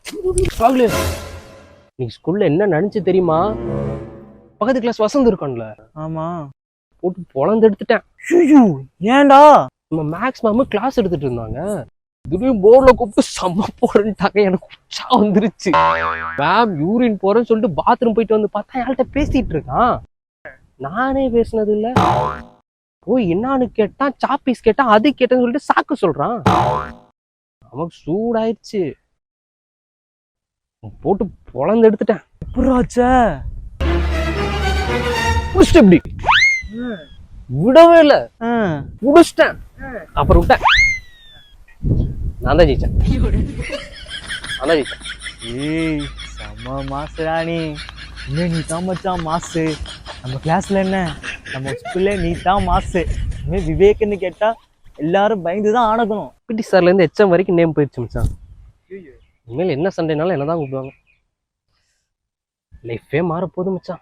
நீ ஸ்கூல்ல என்ன நினைச்சு தெரியுமா? பக்கத்து கிளாஸ் வசந்த் இருக்கான்ல, ஆமா. போட்டு பொழந்து எடுத்துட்டேன். ஏன்டா? நம்ம மேக்ஸ் மேம் கிளாஸ் எடுத்துட்டு இருந்தாங்க. திடீர்னு போர்டுல கூப்பிட்டு செம்ம போறேன்ட்டாங்க. எனக்கு உச்சா வந்துருச்சு. மேம் யூரின் போறேன்னு சொல்லிட்டு பாத்ரூம் போயிட்டு வந்து பார்த்தா யார்கிட்ட பேசிட்டு இருக்கான். நானே பேசினது இல்ல. போய் என்னான்னு கேட்டான், சாப்பீஸ் கேட்டான், அது கேட்டேன்னு சொல்லிட்டு சாக்கு சொல்றான். நமக்கு சூடாயிடுச்சு. போட்டு பொழந்து எடுத்துட்டேன். எப்படாச்ச? புடிச்சிட்டு எப்படி விடவே இல்ல, புடிச்சிட்டேன். அப்புறம் விட்டேன். நான் தான் ஜெயிச்சேன். ஏய் செம்ம மாசுடா நீ. இன்னும் நீ தான் மச்சான் மாசு. நம்ம கிளாஸ்ல என்ன, நம்ம ஸ்கூல்ல நீ தான் மாசு. இனிமேல் விவேக்னு கேட்டா எல்லாரும் பயந்துதான் ஆடக்கணும். பிடி சார்ல இருந்து எச்எம் வரைக்கும் நேம் போயிடுச்சு மச்சான். இனிமேல் என்ன சண்டைனாலும் என்னதான் கூப்பிடுவாங்க. லைஃபே மாற போதும் மச்சான்.